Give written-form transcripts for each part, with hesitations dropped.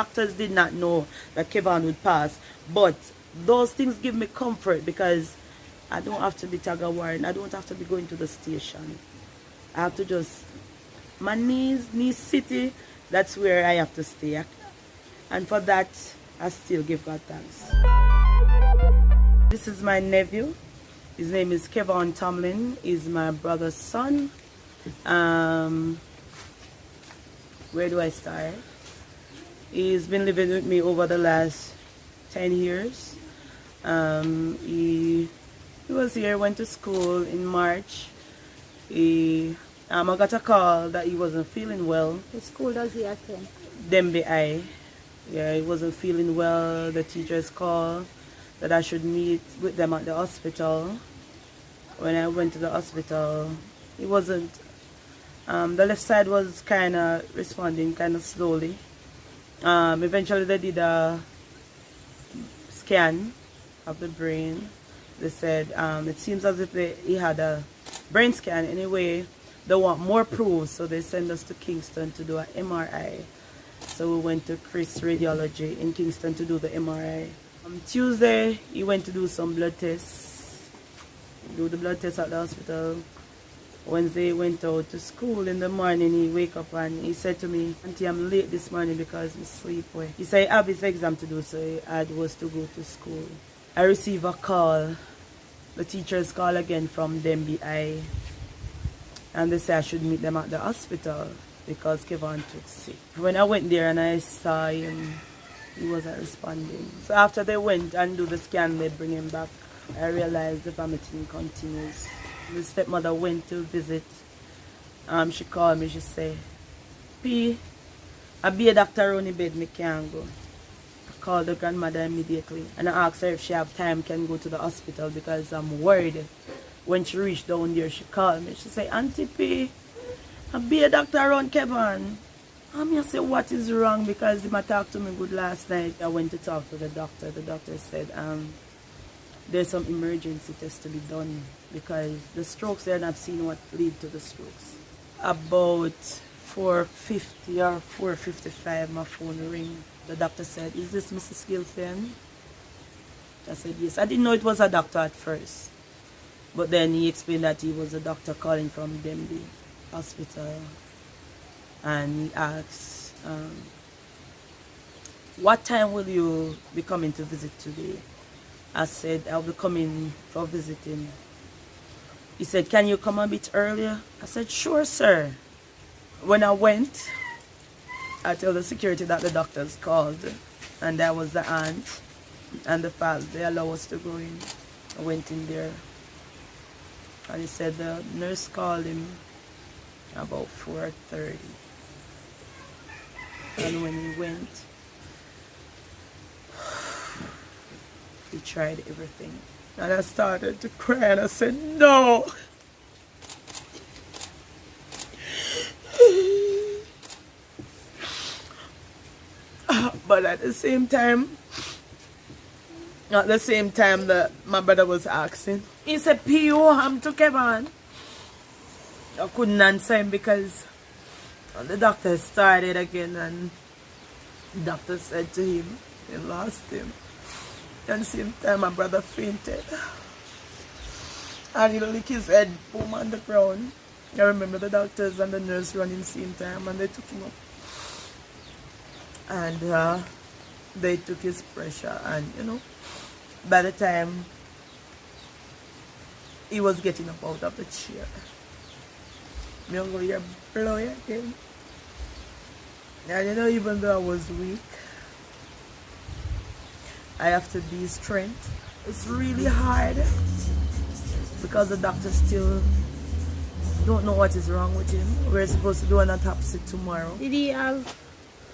Doctors did not know that Kevin would pass, but those things give me comfort because I don't have to be tag of war and I don't have to be going to the station. I have to just, my knee city, that's where I have to stay. And for that, I still give God thanks. This is my nephew. His name is Kevin Tomlin. He's my brother's son. Where do I start? He's been living with me over the last 10 years. He was here, went to school in March. I got a call that he wasn't feeling well. What school does he attend? Dembe I. Yeah, he wasn't feeling well. The teachers called that I should meet with them at the hospital. When I went to the hospital, he wasn't, the left side was kind of responding kind of slowly. Eventually they did a scan of the brain. They said it seems as if he had a brain scan. Anyway, they want more proof, so they send us to Kingston to do an MRI. So we went to Chris Radiology in Kingston to do the MRI. On Tuesday, he went to do some blood tests. Do the blood test at the hospital. Wednesday, he went out to school. In the morning, he wake up and he said to me, "Auntie, I'm late this morning because I sleep well." He said, "I have his exam to do, so I was to go to school." I received a call, the teachers call again from the MBI, and they say I should meet them at the hospital because Kevin took sick. When I went there and I saw him, he wasn't responding. So after they went and do the scan, they bring him back. I realized the vomiting continues. The stepmother went to visit. She called me, she said, "P, I be a doctor on the bed, me can't go." I called the grandmother immediately and I asked her if she have time, can go to the hospital because I'm worried. When she reached down there, she called me. She said, "Auntie P, I be a doctor around Kevin." I said, "What is wrong?" Because he talked to me good last night. I went to talk to the doctor. The doctor said, there's some emergency tests to be done because the strokes, they're not seeing what lead to the strokes. About 4:50 or 4:55, my phone ring. The doctor said, "Is this Mrs. Gilfin?" I said, "Yes." I didn't know it was a doctor at first. But then he explained that he was a doctor calling from Demby Hospital. And he asked, "What time will you be coming to visit today?" I said, "I'll be coming for visiting." He said, "Can you come a bit earlier?" I said, "Sure, sir." When I went, I told the security that the doctors called, and that was the aunt and the father. They allowed us to go in. I went in there, and he said the nurse called him about 4:30. And when he went, he tried everything. And I started to cry and I said, "No." But at the same time that my brother was asking, he said, "P, you ham to Kevin?" I couldn't answer him because the doctor started again and the doctor said to him, he lost him. At the same time, my brother fainted. And he licked his head, boom, on the ground. I remember the doctors and the nurse running the same time and they took him up. And they took his pressure and, by the time he was getting up out of the chair, me go here blow again. And even though I was weak, I have to be strength. It's really hard because the doctors still don't know what is wrong with him. We're supposed to do an autopsy tomorrow. Did he have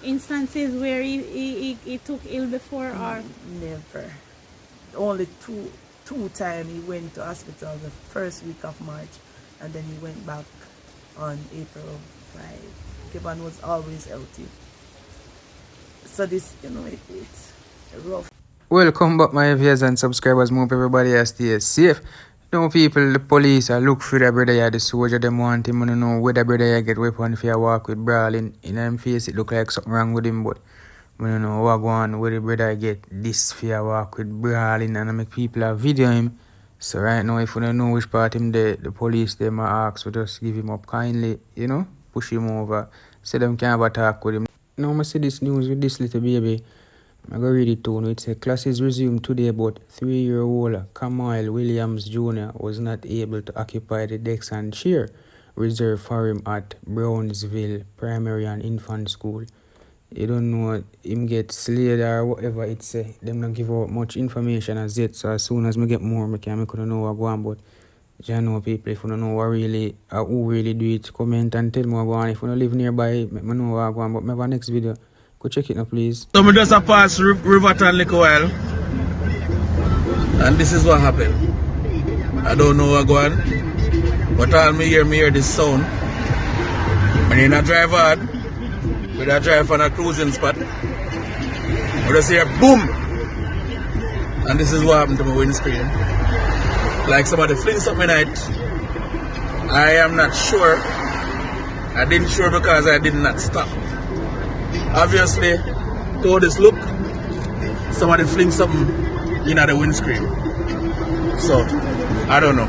instances where he took ill before or? Never. Only two times he went to hospital the first week of March and then he went back on April 5. Kevin was always healthy. So this, it's rough. Welcome back my viewers and subscribers. Hope everybody has stay safe. People, the police are look for the brother here, the soldier, them want him to know whether brother here get weapon if you walk with brawling in him face. It look like something wrong with him, but I don't know what go on where the brother get this fear walk with brawling and I make people a video him. So right now if you don't know which part him the police them ask we just give him up kindly, you know, push him over. So them can't have a talk with him. Now I see this news with this little baby. I go read it to you. It says classes resumed today, but 3-year-old Kamal Williams Jr. was not able to occupy the desk and chair reserved for him at Brownsville Primary and Infant School. You don't know him get slayed or whatever it say. Them don't give out much information as yet. So as soon as me get more, I couldn't know what go on. But you know people, if you don't know what really who really do it, comment and tell me what go on. If you don't live nearby, let me know what go on. But maybe next video, go check it now, please. So me just a pass Riverton little while, and this is what happened. I don't know what go on, but all me hear this sound. When you not drive hard, when I drive on a cruising spot, I just hear boom, and this is what happened to my windscreen. Like somebody fling something at it. I am not sure. I didn't sure because I did not stop. Obviously, to this look, somebody fling something in the windscreen. So, I don't know.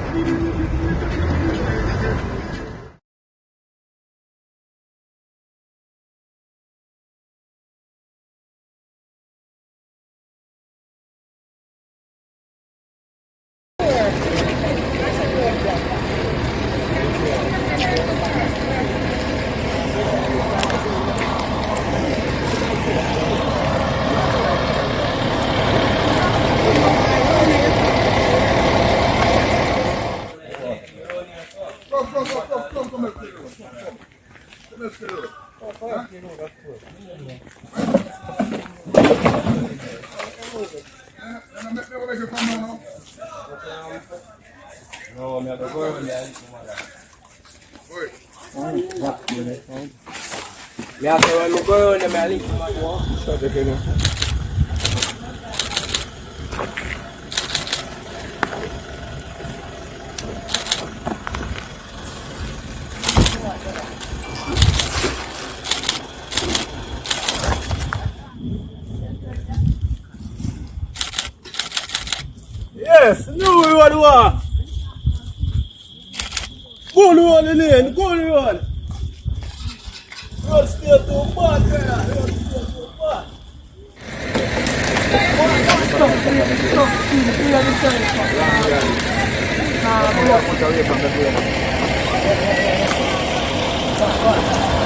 Yes, no we want to walk. Go on the lane, go on the road. Road still too bad, brother. Road still too bad. Stop.